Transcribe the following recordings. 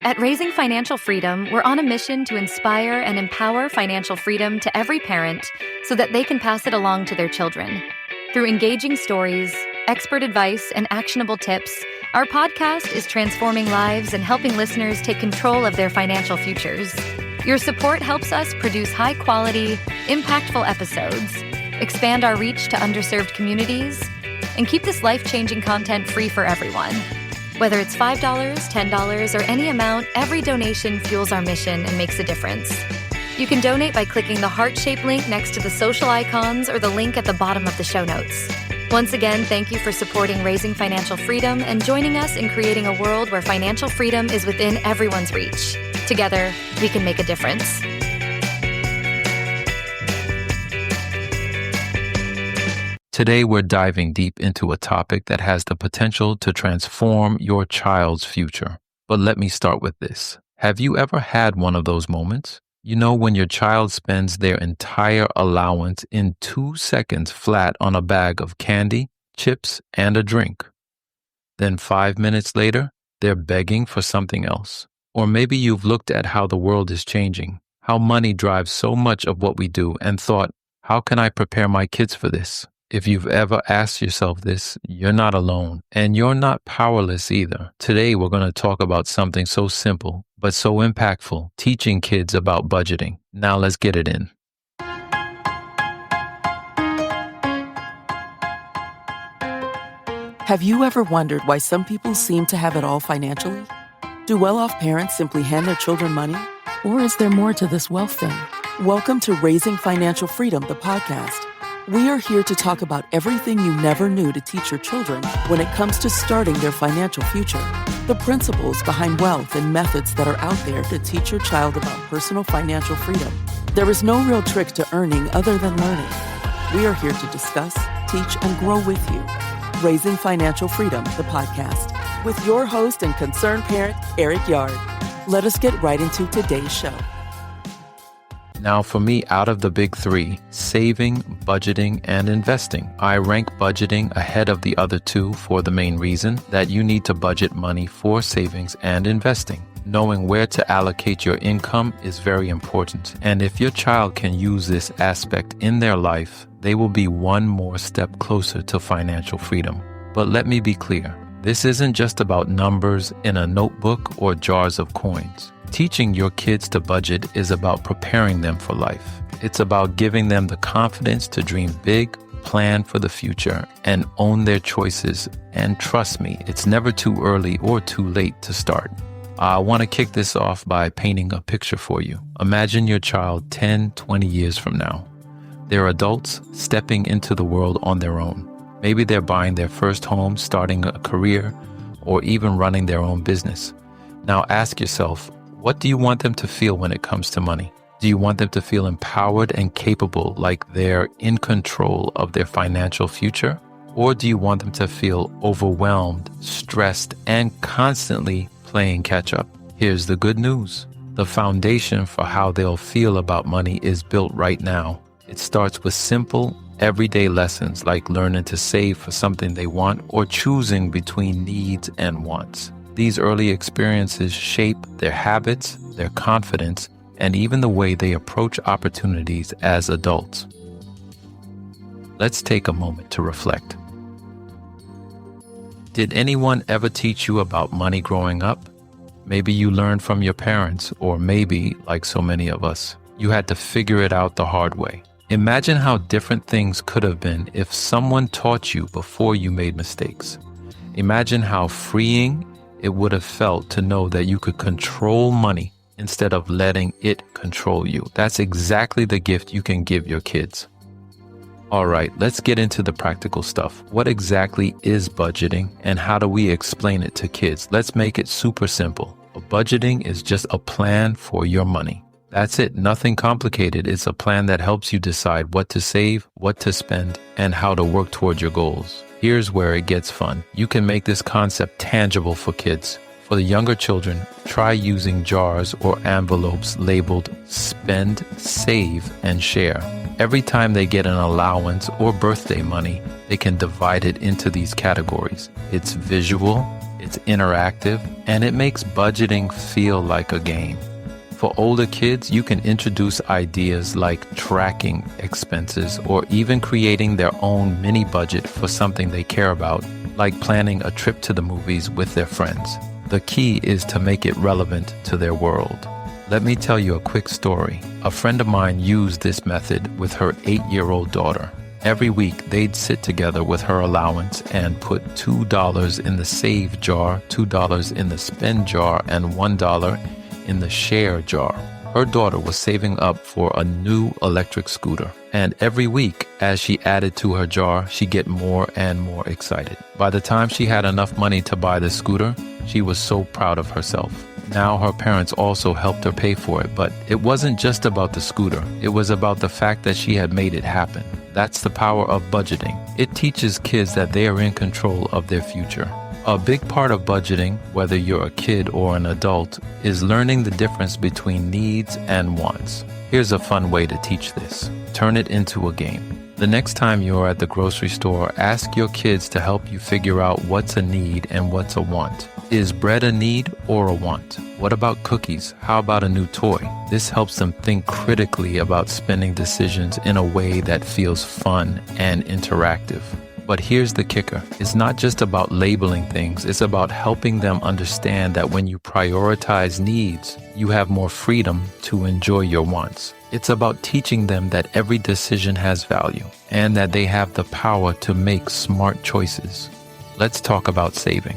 At Raising Financial Freedom, we're on a mission to inspire and empower financial freedom to every parent so that they can pass it along to their children. Through engaging stories, expert advice, and actionable tips, our podcast is transforming lives and helping listeners take control of their financial futures. Your support helps us produce high-quality, impactful episodes, expand our reach to underserved communities, and keep this life-changing content free for everyone. Whether it's $5, $10, or any amount, every donation fuels our mission and makes a difference. You can donate by clicking the heart-shaped link next to the social icons or the link at the bottom of the show notes. Once again, thank you for supporting Raising Financial Freedom and joining us in creating a world where financial freedom is within everyone's reach. Together, we can make a difference. Today, we're diving deep into a topic that has the potential to transform your child's future. But let me start with this. Have you ever had one of those moments? You know, when your child spends their entire allowance in 2 seconds flat on a bag of candy, chips, and a drink. Then 5 minutes later, they're begging for something else. Or maybe you've looked at how the world is changing, how money drives so much of what we do, and thought, how can I prepare my kids for this? If you've ever asked yourself this, you're not alone, and you're not powerless either. Today, we're going to talk about something so simple, but so impactful, teaching kids about budgeting. Now let's get it in. Have you ever wondered why some people seem to have it all financially? Do well-off parents simply hand their children money? Or is there more to this wealth thing? Welcome to Raising Financial Freedom, the podcast. We are here to talk about everything you never knew to teach your children when it comes to starting their financial future. The principles behind wealth and methods that are out there to teach your child about personal financial freedom. There is no real trick to earning other than learning. We are here to discuss, teach, and grow with you. Raising Financial Freedom, the podcast, with your host and concerned parent, Eric Yard. Let us get right into today's show. Now for me, out of the big three, saving, budgeting, and investing, I rank budgeting ahead of the other two for the main reason that you need to budget money for savings and investing. Knowing where to allocate your income is very important. And if your child can use this aspect in their life, they will be one more step closer to financial freedom. But let me be clear, this isn't just about numbers in a notebook or jars of coins. Teaching your kids to budget is about preparing them for life. It's about giving them the confidence to dream big, plan for the future, and own their choices. And trust me, it's never too early or too late to start. I want to kick this off by painting a picture for you. Imagine your child 10, 20 years from now. They're adults stepping into the world on their own. Maybe they're buying their first home, starting a career, or even running their own business. Now ask yourself, what do you want them to feel when it comes to money? Do you want them to feel empowered and capable, like they're in control of their financial future? Or do you want them to feel overwhelmed, stressed, and constantly playing catch up? Here's the good news. The foundation for how they'll feel about money is built right now. It starts with simple, everyday lessons like learning to save for something they want or choosing between needs and wants. These early experiences shape their habits, their confidence, and even the way they approach opportunities as adults. Let's take a moment to reflect. Did anyone ever teach you about money growing up? Maybe you learned from your parents, or maybe, like so many of us, you had to figure it out the hard way. Imagine how different things could have been if someone taught you before you made mistakes. Imagine how freeing it would have felt to know that you could control money instead of letting it control you. That's exactly the gift you can give your kids. All right, let's get into the practical stuff. What exactly is budgeting and how do we explain it to kids? Let's make it super simple. Budgeting is just a plan for your money. That's it. Nothing complicated. It's a plan that helps you decide what to save, what to spend, and how to work toward your goals. Here's where it gets fun. You can make this concept tangible for kids. For the younger children, try using jars or envelopes labeled spend, save, and share. Every time they get an allowance or birthday money, they can divide it into these categories. It's visual, It's interactive, and it makes budgeting feel like a game. For older kids, you can introduce ideas like tracking expenses or even creating their own mini budget for something they care about, like planning a trip to the movies with their friends. The key is to make it relevant to their world. Let me tell you a quick story. A friend of mine used this method with her 8-year-old daughter. Every week, they'd sit together with her allowance and put $2 in the save jar, $2 in the spend jar, and $1 in the share jar. Her daughter was saving up for a new electric scooter. And every week, as she added to her jar, she'd get more and more excited. By the time she had enough money to buy the scooter, she was so proud of herself. Now her parents also helped her pay for it, but it wasn't just about the scooter. It was about the fact that she had made it happen. That's the power of budgeting. It teaches kids that they are in control of their future. A big part of budgeting, whether you're a kid or an adult, is learning the difference between needs and wants. Here's a fun way to teach this. Turn it into a game. The next time you're at the grocery store, ask your kids to help you figure out what's a need and what's a want. Is bread a need or a want? What about cookies? How about a new toy? This helps them think critically about spending decisions in a way that feels fun and interactive. But here's the kicker. It's not just about labeling things. It's about helping them understand that when you prioritize needs, you have more freedom to enjoy your wants. It's about teaching them that every decision has value and that they have the power to make smart choices. Let's talk about saving.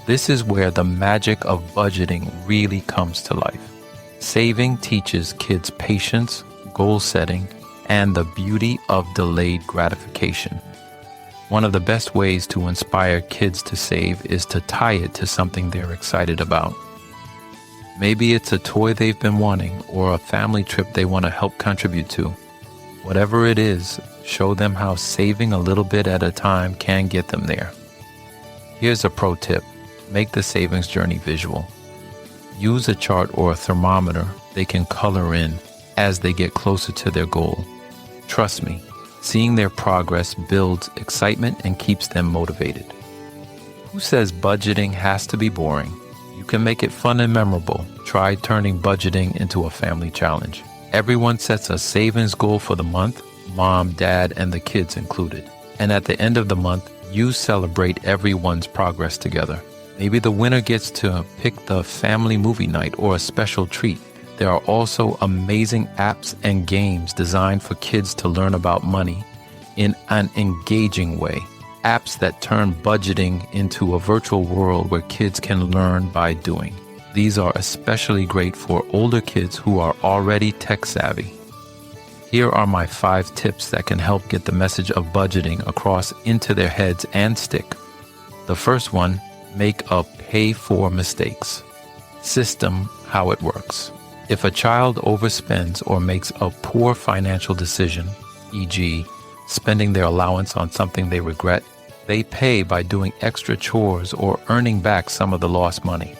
This is where the magic of budgeting really comes to life. Saving teaches kids patience, goal setting, and the beauty of delayed gratification. One of the best ways to inspire kids to save is to tie it to something they're excited about. Maybe it's a toy they've been wanting or a family trip they want to help contribute to. Whatever it is, show them how saving a little bit at a time can get them there. Here's a pro tip. Make the savings journey visual. Use a chart or a thermometer they can color in as they get closer to their goal. Trust me, seeing their progress builds excitement and keeps them motivated. Who says budgeting has to be boring? You can make it fun and memorable. Try turning budgeting into a family challenge. Everyone sets a savings goal for the month, mom, dad, and the kids included. And at the end of the month, you celebrate everyone's progress together. Maybe the winner gets to pick the family movie night or a special treat. There are also amazing apps and games designed for kids to learn about money in an engaging way. Apps that turn budgeting into a virtual world where kids can learn by doing. These are especially great for older kids who are already tech savvy. Here are my 5 tips that can help get the message of budgeting across into their heads and stick. The first one, make a pay for mistakes system. How it works. If a child overspends or makes a poor financial decision, e.g., spending their allowance on something they regret, they pay by doing extra chores or earning back some of the lost money.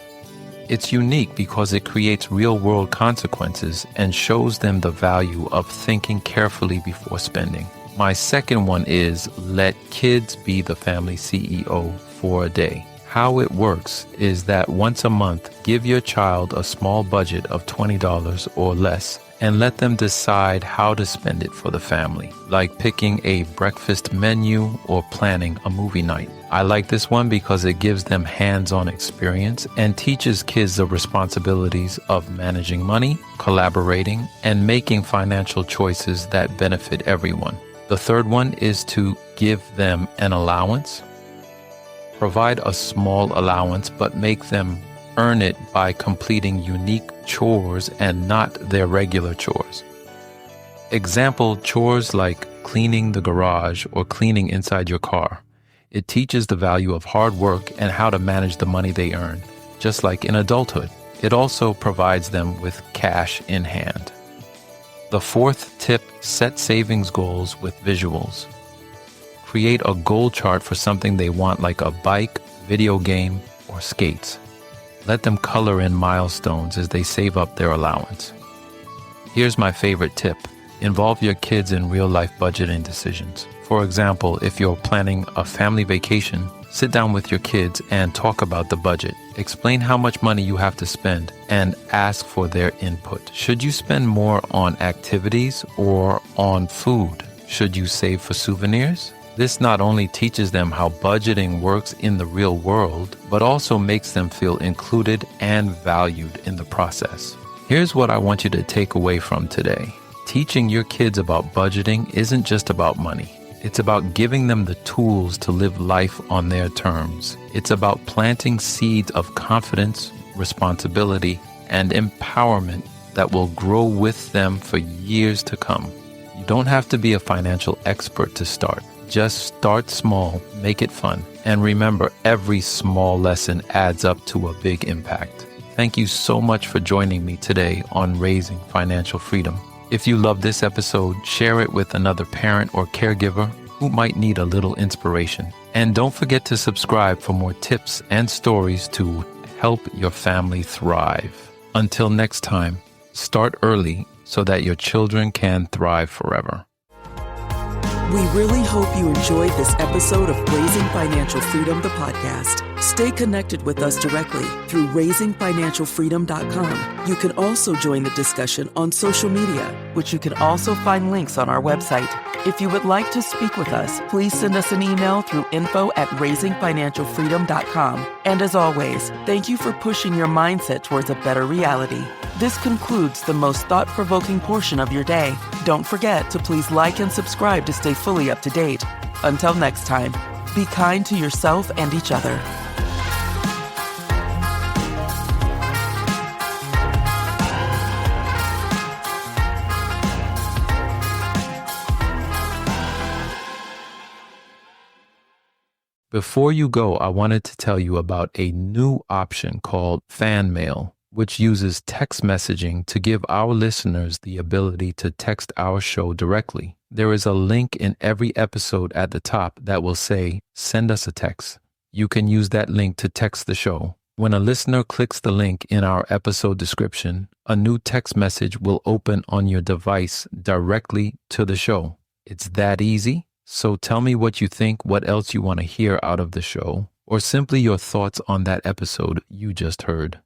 It's unique because it creates real-world consequences and shows them the value of thinking carefully before spending. My second one is let kids be the family CEO for a day. How it works is that once a month, give your child a small budget of $20 or less and let them decide how to spend it for the family, like picking a breakfast menu or planning a movie night. I like this one because it gives them hands-on experience and teaches kids the responsibilities of managing money, collaborating, and making financial choices that benefit everyone. The third one is to give them an allowance. Provide a small allowance, but make them earn it by completing unique chores and not their regular chores. Example, chores like cleaning the garage or cleaning inside your car. It teaches the value of hard work and how to manage the money they earn, just like in adulthood. It also provides them with cash in hand. The fourth tip, set savings goals with visuals. Create a goal chart for something they want like a bike, video game, or skates. Let them color in milestones as they save up their allowance. Here's my favorite tip. Involve your kids in real-life budgeting decisions. For example, if you're planning a family vacation, Sit down with your kids and talk about the budget. Explain how much money you have to spend and ask for their input. Should you spend more on activities or on food? Should you save for souvenirs? This not only teaches them how budgeting works in the real world, but also makes them feel included and valued in the process. Here's what I want you to take away from today. Teaching your kids about budgeting isn't just about money. It's about giving them the tools to live life on their terms. It's about planting seeds of confidence, responsibility, and empowerment that will grow with them for years to come. You don't have to be a financial expert to start. Just start small, make it fun, and remember, every small lesson adds up to a big impact. Thank you so much for joining me today on Raising Financial Freedom. If you love this episode, share it with another parent or caregiver who might need a little inspiration. And don't forget to subscribe for more tips and stories to help your family thrive. Until next time, start early so that your children can thrive forever. We really hope you enjoyed this episode of Raising Financial Freedom, the podcast. Stay connected with us directly through raisingfinancialfreedom.com. You can also join the discussion on social media, which you can also find links on our website. If you would like to speak with us, please send us an email through info@raisingfinancialfreedom.com. And as always, thank you for pushing your mindset towards a better reality. This concludes the most thought-provoking portion of your day. Don't forget to please like and subscribe to stay fully up to date. Until next time, be kind to yourself and each other. Before you go, I wanted to tell you about a new option called Fan Mail, which uses text messaging to give our listeners the ability to text our show directly. There is a link in every episode at the top that will say, "Send us a text." You can use that link to text the show. When a listener clicks the link in our episode description, a new text message will open on your device directly to the show. It's that easy. So tell me what you think, what else you want to hear out of the show, or simply your thoughts on that episode you just heard.